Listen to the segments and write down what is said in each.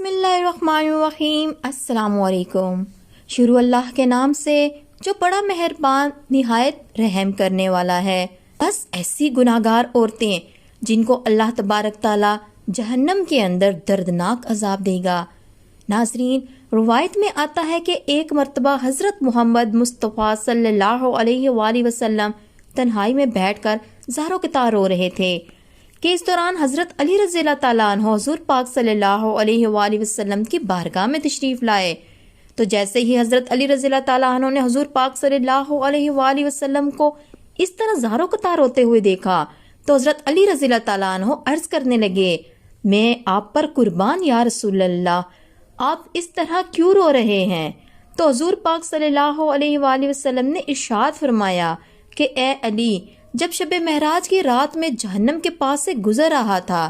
بسم اللہ الرحمن الرحیم۔ السلام علیکم۔ شروع اللہ کے نام سے جو بڑا مہربان نہایت رحم کرنے والا ہے۔ بس ایسی گناہگار عورتیں جن کو اللہ تبارک تعالیٰ جہنم کے اندر دردناک عذاب دے گا۔ ناظرین، روایت میں آتا ہے کہ ایک مرتبہ حضرت محمد مصطفیٰ صلی اللہ علیہ وآلہ وسلم تنہائی میں بیٹھ کر زاروں کے تار رو رہے تھے کہ اس دوران حضرت علی رضی اللہ تعالیٰ عنہ حضور پاک صلی اللہ علیہ وآلہ وسلم کی بارگاہ میں تشریف لائے۔ تو جیسے ہی حضرت علی رضی اللہ تعالیٰ عنہ نے حضور پاک صلی اللہ علیہ وآلہ وسلم کو اس طرح زاروں کا تار روتے ہوئے دیکھا تو حضرت علی رضی اللہ تعالیٰ عنہ عرض کرنے لگے، میں آپ پر قربان یا رسول اللہ، آپ اس طرح کیوں رو رہے ہیں؟ تو حضور پاک صلی اللہ علیہ وآلہ وسلم نے ارشاد فرمایا کہ اے علی، جب شب معراج کی رات میں جہنم کے پاس سے گزر رہا تھا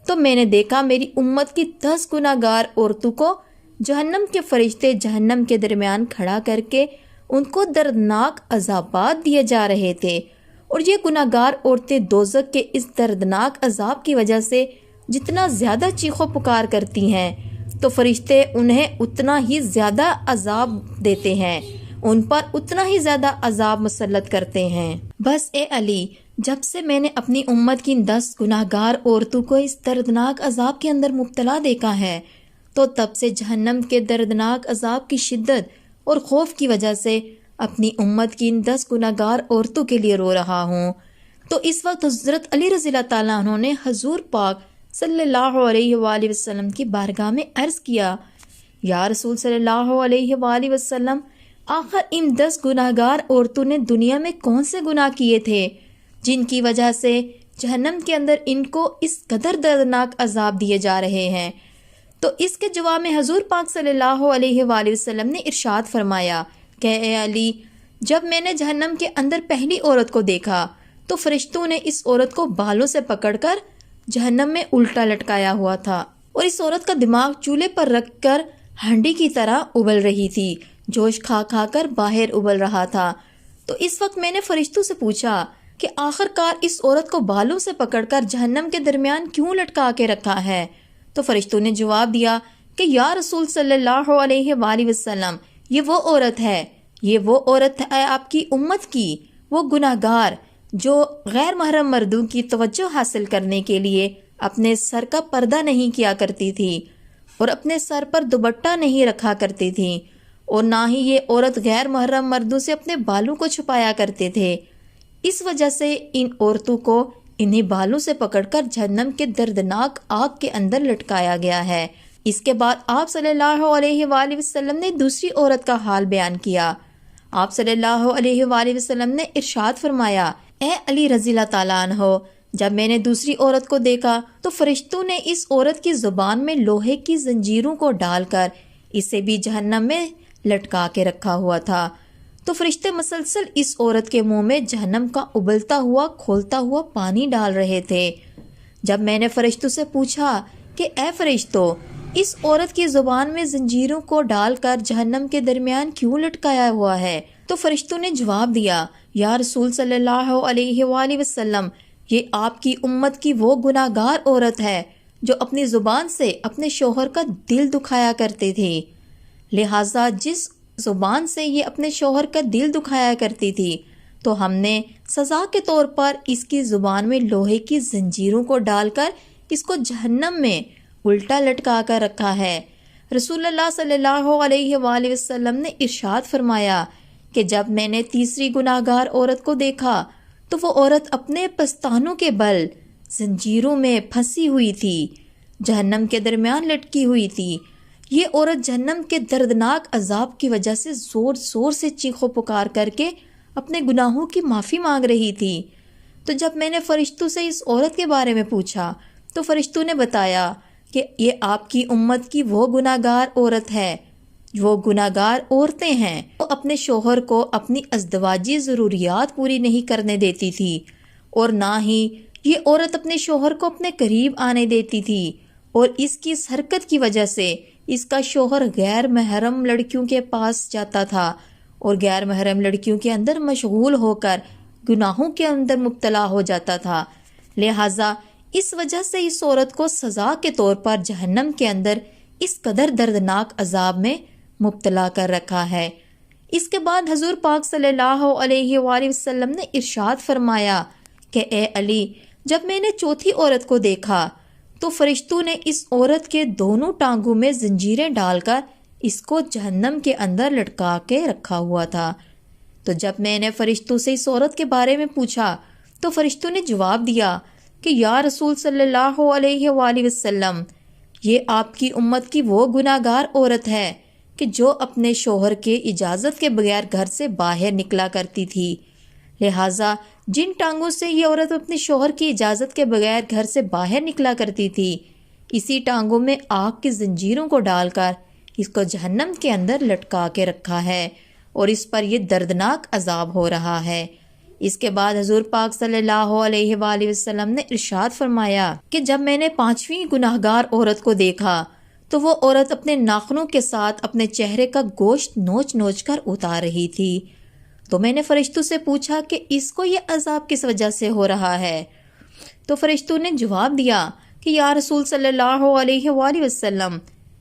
تو میں نے دیکھا میری امت کی 10 گناہگار عورتوں کو جہنم کے فرشتے جہنم کے درمیان کھڑا کر کے ان کو دردناک عذابات دیے جا رہے تھے، اور یہ گناہگار عورتیں دوزخ کے اس دردناک عذاب کی وجہ سے جتنا زیادہ چیخو پکار کرتی ہیں تو فرشتے انہیں اتنا ہی زیادہ عذاب دیتے ہیں، ان پر اتنا ہی زیادہ عذاب مسلط کرتے ہیں۔ بس اے علی، جب سے میں نے اپنی امت کی 10 گناہگار عورتوں کو اس دردناک عذاب کے اندر مبتلا دیکھا ہے تو تب سے جہنم کے دردناک عذاب کی شدت اور خوف کی وجہ سے اپنی امت کی ان 10 گناہگار عورتوں کے لیے رو رہا ہوں۔ تو اس وقت حضرت علی رضی اللہ تعالیٰ عنہ نے حضور پاک صلی اللہ علیہ وآلہ وسلم کی بارگاہ میں عرض کیا، یا رسول صلی اللہ علیہ وآلہ وسلم، آخر ان 10 گناہگار عورتوں نے دنیا میں کون سے گناہ کیے تھے جن کی وجہ سے جہنم کے اندر ان کو اس قدر دردناک عذاب دیے جا رہے ہیں؟ تو اس کے جواب میں حضور پاک صلی اللہ علیہ وآلہ وسلم نے ارشاد فرمایا کہ اے علی، جب میں نے جہنم کے اندر پہلی عورت کو دیکھا تو فرشتوں نے اس عورت کو بالوں سے پکڑ کر جہنم میں الٹا لٹکایا ہوا تھا، اور اس عورت کا دماغ چولہے پر رکھ کر ہانڈی کی طرح ابل رہی تھی، جوش کھا کھا کر باہر ابل رہا تھا۔ تو اس وقت میں نے فرشتوں سے پوچھا کہ آخر کار اس عورت کو بالوں سے پکڑ کر جہنم کے درمیان کیوں لٹکا کے رکھا ہے؟ تو فرشتوں نے جواب دیا کہ یا رسول صلی اللہ علیہ وآلہ وسلم، یہ وہ عورت ہے، یہ وہ عورت ہے آپ کی امت کی، وہ گناہگار جو غیر محرم مردوں کی توجہ حاصل کرنے کے لیے اپنے سر کا پردہ نہیں کیا کرتی تھی اور اپنے سر پر دوپٹہ نہیں رکھا کرتی تھی، اور نہ ہی یہ عورت غیر محرم مردوں سے اپنے بالوں کو چھپایا کرتے تھے۔ اس وجہ سے ان عورتوں کو انہیں بالوں سے پکڑ کر جہنم کے دردناک آگ کے اندر لٹکایا گیا ہے۔ اس کے بعد آپ صلی اللہ علیہ وآلہ وسلم نے دوسری عورت کا حال بیان کیا۔ آپ صلی اللہ علیہ وآلہ وسلم نے ارشاد فرمایا، اے علی رضی اللہ تعالیٰ عنہ، جب میں نے دوسری عورت کو دیکھا تو فرشتوں نے اس عورت کی زبان میں لوہے کی زنجیروں کو ڈال کر اسے بھی جہنم میں لٹکا کے رکھا ہوا تھا۔ تو فرشتے مسلسل اس عورت کے منہ میں جہنم کا ابلتا ہوا کھولتا ہوا پانی ڈال رہے تھے۔ جب میں نے فرشتوں سے پوچھا کہ اے فرشتوں، اس عورت کی زبان میں زنجیروں کو ڈال کر جہنم کے درمیان کیوں لٹکایا ہوا ہے؟ تو فرشتوں نے جواب دیا، یا رسول صلی اللہ علیہ وآلہ وسلم، یہ آپ کی امت کی وہ گناہگار عورت ہے جو اپنی زبان سے اپنے شوہر کا دل دکھایا کرتی تھی، لہٰذا جس زبان سے یہ اپنے شوہر کا دل دکھایا کرتی تھی تو ہم نے سزا کے طور پر اس کی زبان میں لوہے کی زنجیروں کو ڈال کر اس کو جہنم میں الٹا لٹکا کر رکھا ہے۔ رسول اللہ صلی اللہ علیہ وآلہ وسلم نے ارشاد فرمایا کہ جب میں نے تیسری گناہگار عورت کو دیکھا تو وہ عورت اپنے پستانوں کے بل زنجیروں میں پھنسی ہوئی تھی، جہنم کے درمیان لٹکی ہوئی تھی۔ یہ عورت جہنم کے دردناک عذاب کی وجہ سے زور زور سے چیخو پکار کر کے اپنے گناہوں کی معافی مانگ رہی تھی۔ تو جب میں نے فرشتوں سے اس عورت کے بارے میں پوچھا تو فرشتوں نے بتایا کہ یہ آپ کی امت کی وہ گناہگار عورت ہے، وہ گناہگار عورتیں ہیں وہ اپنے شوہر کو اپنی ازدواجی ضروریات پوری نہیں کرنے دیتی تھی، اور نہ ہی یہ عورت اپنے شوہر کو اپنے قریب آنے دیتی تھی، اور اس کی اس حرکت کی وجہ سے اس کا شوہر غیر محرم لڑکیوں کے پاس جاتا تھا اور غیر محرم لڑکیوں کے اندر مشغول ہو کر گناہوں کے اندر مبتلا ہو جاتا تھا۔ لہٰذا اس وجہ سے اس عورت کو سزا کے طور پر جہنم کے اندر اس قدر دردناک عذاب میں مبتلا کر رکھا ہے۔ اس کے بعد حضور پاک صلی اللہ علیہ وآلہ وسلم نے ارشاد فرمایا کہ اے علی، جب میں نے چوتھی عورت کو دیکھا تو فرشتوں نے اس عورت کے دونوں ٹانگوں میں زنجیریں ڈال کر اس کو جہنم کے اندر لٹکا کے رکھا ہوا تھا۔ تو جب میں نے فرشتوں سے اس عورت کے بارے میں پوچھا تو فرشتوں نے جواب دیا کہ یا رسول صلی اللہ علیہ وآلہ وسلم، یہ آپ کی امت کی وہ گناہ گار عورت ہے کہ جو اپنے شوہر کے اجازت کے بغیر گھر سے باہر نکلا کرتی تھی، لہٰذا جن ٹانگوں سے یہ عورت اپنے شوہر کی اجازت کے بغیر گھر سے باہر نکلا کرتی تھی، اسی ٹانگوں میں آگ کی زنجیروں کو ڈال کر اس کو جہنم کے اندر لٹکا کے رکھا ہے اور اس پر یہ دردناک عذاب ہو رہا ہے۔ اس کے بعد حضور پاک صلی اللہ علیہ وآلہ وسلم نے ارشاد فرمایا کہ جب میں نے پانچویں گناہ گار عورت کو دیکھا تو وہ عورت اپنے ناخنوں کے ساتھ اپنے چہرے کا گوشت نوچ نوچ کر اتار رہی تھی۔ تو میں نے فرشتوں سے پوچھا کہ اس کو یہ عذاب کس وجہ سے ہو رہا ہے؟ تو فرشتوں نے جواب دیا کہ یا رسول صلی اللہ علیہ وآلہ وسلم،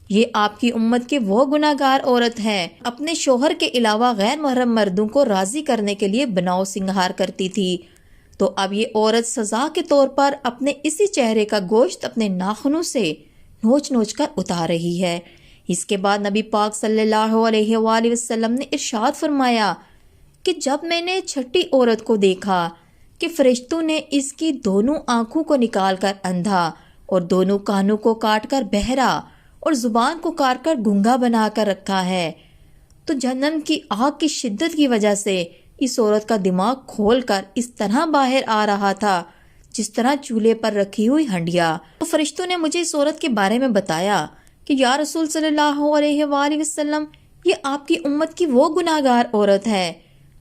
یہ آپ کی امت کے وہ گناہ گار عورت ہے اپنے شوہر کے علاوہ غیر محرم مردوں کو راضی کرنے کے لیے بناؤ سنگھار کرتی تھی، تو اب یہ عورت سزا کے طور پر اپنے اسی چہرے کا گوشت اپنے ناخنوں سے نوچ نوچ کر اتار رہی ہے۔ اس کے بعد نبی پاک صلی اللہ علیہ وآلہ وسلم نے ارشاد فرمایا کہ جب میں نے چھٹی عورت کو دیکھا کہ فرشتوں نے اس کی دونوں آنکھوں کو نکال کر اندھا اور دونوں کانوں کو کاٹ کر بہرا اور زبان کو کاٹ کر گونگا بنا کر رکھا ہے، تو جہنم کی آگ کی شدت کی وجہ سے اس عورت کا دماغ کھول کر اس طرح باہر آ رہا تھا جس طرح چولہے پر رکھی ہوئی ہنڈیا۔ تو فرشتوں نے مجھے اس عورت کے بارے میں بتایا کہ یا رسول صلی اللہ علیہ وآلہ وسلم، یہ آپ کی امت کی وہ گناہ گار عورت ہے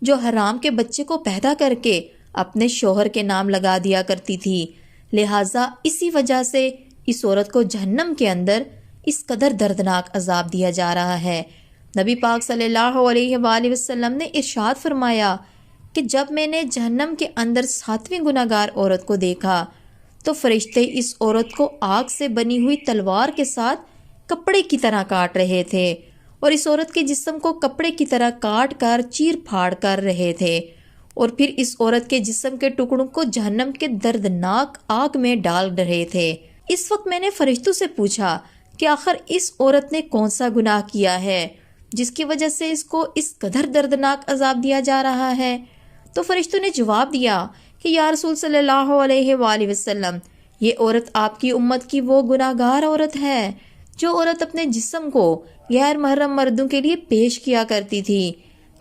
جو حرام کے بچے کو پیدا کر کے اپنے شوہر کے نام لگا دیا کرتی تھی، لہٰذا اسی وجہ سے اس عورت کو جہنم کے اندر اس قدر دردناک عذاب دیا جا رہا ہے۔ نبی پاک صلی اللہ علیہ وآلہ وسلم نے ارشاد فرمایا کہ جب میں نے جہنم کے اندر 7ویں گناہ گار عورت کو دیکھا تو فرشتے اس عورت کو آگ سے بنی ہوئی تلوار کے ساتھ کپڑے کی طرح کاٹ رہے تھے اور اس عورت کے جسم کو کپڑے کی طرح کاٹ کر چیر پھاڑ کر رہے تھے، اور پھر اس عورت کے جسم کے ٹکڑوں کو جہنم کے دردناک آگ میں ڈال رہے تھے۔ اس وقت میں نے فرشتوں سے پوچھا کہ آخر اس عورت نے کون سا گناہ کیا ہے جس کی وجہ سے اس کو اس قدر دردناک عذاب دیا جا رہا ہے؟ تو فرشتوں نے جواب دیا کہ یا رسول صلی اللہ علیہ وآلہ وسلم، یہ عورت آپ کی امت کی وہ گناہ گار عورت ہے جو عورت اپنے جسم کو غیر محرم مردوں کے لیے پیش کیا کرتی تھی،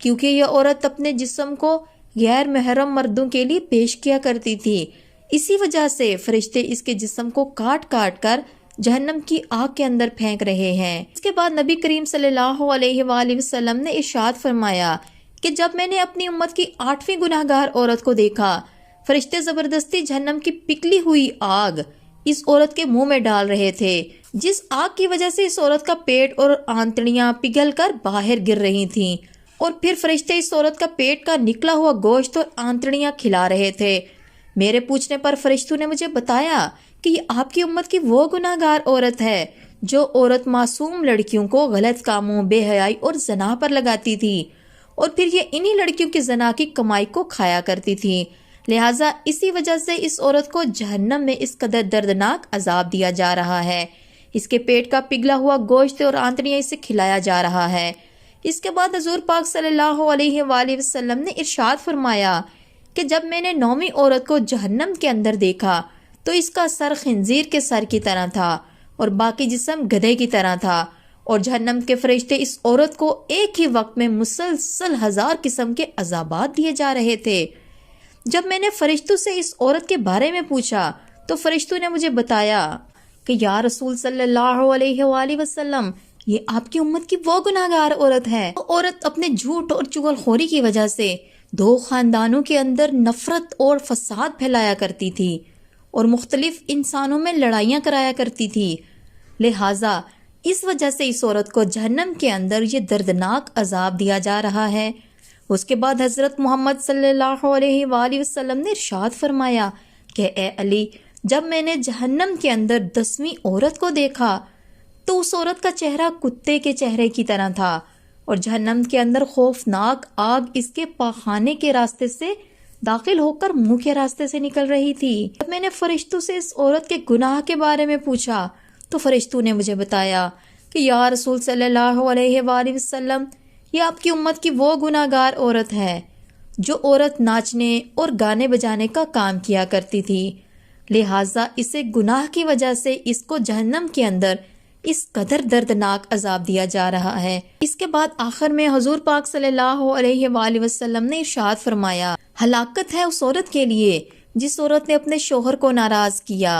کیونکہ یہ عورت اپنے جسم کو غیر محرم مردوں کے لیے پیش کیا کرتی تھی، اسی وجہ سے فرشتے اس کے جسم کو کاٹ کاٹ کر جہنم کی آگ کے اندر پھینک رہے ہیں۔ اس کے بعد نبی کریم صلی اللہ علیہ وآلہ وسلم نے ارشاد فرمایا کہ جب میں نے اپنی امت کی 8ویں گناہ گار عورت کو دیکھا، فرشتے زبردستی جہنم کی پگھلی ہوئی آگ اس عورت کے منہ میں ڈال رہے تھے، جس آگ کی وجہ سے اس عورت کا پیٹ اور آنتڑیاں پگھل کر باہر گر رہی تھیں، اور پھر فرشتے اس عورت کا پیٹ کا نکلا ہوا گوشت اور آنتڑیاں کھلا رہے تھے۔ میرے پوچھنے پر فرشتوں نے مجھے بتایا کہ یہ آپ کی امت کی وہ گناہ گار عورت ہے جو عورت معصوم لڑکیوں کو غلط کاموں، بے حیائی اور زنا پر لگاتی تھی، اور پھر یہ انہی لڑکیوں کی زنا کی کمائی کو کھایا کرتی تھی، لہٰذا اسی وجہ سے اس عورت کو جہنم میں اس قدر دردناک عذاب دیا جا رہا ہے۔ اس کے پیٹ کا پگھلا ہوا گوشت اور آنتڑیاں اسے کھلایا جا رہا ہے۔ اس کے بعد حضور پاک صلی اللہ علیہ وآلہ وسلم نے ارشاد فرمایا کہ جب میں نے 9ویں عورت کو جہنم کے اندر دیکھا تو اس کا سر خنزیر کے سر کی طرح تھا اور باقی جسم گدھے کی طرح تھا، اور جہنم کے فرشتے اس عورت کو ایک ہی وقت میں مسلسل 1000 قسم کے عذابات دیے جا رہے تھے۔ جب میں نے فرشتوں سے اس عورت کے بارے میں پوچھا تو فرشتوں نے مجھے بتایا کہ یا رسول صلی اللہ علیہ وآلہ وسلم، یہ آپ کی امت کی وہ گناہ گار عورت ہے۔ وہ عورت اپنے جھوٹ اور چغل خوری کی وجہ سے 2 خاندانوں کے اندر نفرت اور فساد پھیلایا کرتی تھی اور مختلف انسانوں میں لڑائیاں کرایا کرتی تھی، لہٰذا اس وجہ سے اس عورت کو جہنم کے اندر یہ دردناک عذاب دیا جا رہا ہے۔ اس کے بعد حضرت محمد صلی اللہ علیہ وآلہ وسلم نے ارشاد فرمایا کہ اے علی، جب میں نے جہنم کے اندر 10ویں عورت کو دیکھا تو اس عورت کا چہرہ کتے کے چہرے کی طرح تھا اور جہنم کے اندر خوفناک آگ اس کے پاخانے کے راستے سے داخل ہو کر منہ کے راستے سے نکل رہی تھی۔ جب میں نے فرشتوں سے اس عورت کے گناہ کے بارے میں پوچھا تو فرشتوں نے مجھے بتایا کہ یا رسول صلی اللہ علیہ وآلہ وسلم، یہ آپ کی امت کی وہ گناہ گار عورت ہے جو عورت ناچنے اور گانے بجانے کا کام کیا کرتی تھی، لہٰذا اسے گناہ کی وجہ سے اس کو جہنم کے اندر اس قدر دردناک عذاب دیا جا رہا ہے۔ اس کے بعد آخر میں حضور پاک صلی اللہ علیہ وآلہ وسلم نے ارشاد فرمایا، ہلاکت ہے اس عورت کے لیے جس عورت نے اپنے شوہر کو ناراض کیا،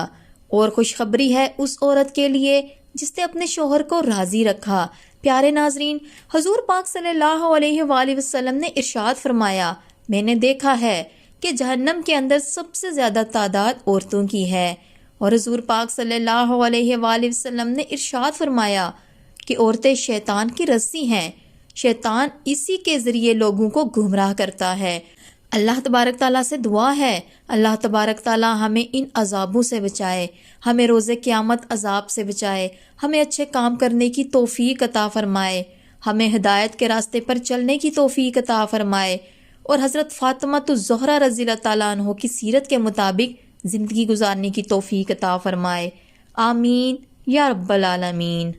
اور خوشخبری ہے اس عورت کے لیے جس نے اپنے شوہر کو راضی رکھا۔ پیارے ناظرین، حضور پاک صلی اللہ علیہ وآلہ وسلم نے ارشاد فرمایا، میں نے دیکھا ہے کہ جہنم کے اندر سب سے زیادہ تعداد عورتوں کی ہے، اور حضور پاک صلی اللہ علیہ وآلہ وسلم نے ارشاد فرمایا کہ عورتیں شیطان کی رسی ہیں، شیطان اسی کے ذریعے لوگوں کو گمراہ کرتا ہے۔ اللہ تبارک تعالیٰ سے دعا ہے اللہ تبارک تعالیٰ ہمیں ان عذابوں سے بچائے، ہمیں روز قیامت عذاب سے بچائے، ہمیں اچھے کام کرنے کی توفیق عطا فرمائے، ہمیں ہدایت کے راستے پر چلنے کی توفیق عطا فرمائے، اور حضرت فاطمہ الزہرا رضی اللہ تعالیٰ عنہ کی سیرت کے مطابق زندگی گزارنے کی توفیق عطا فرمائے۔ آمین یا رب العالمین۔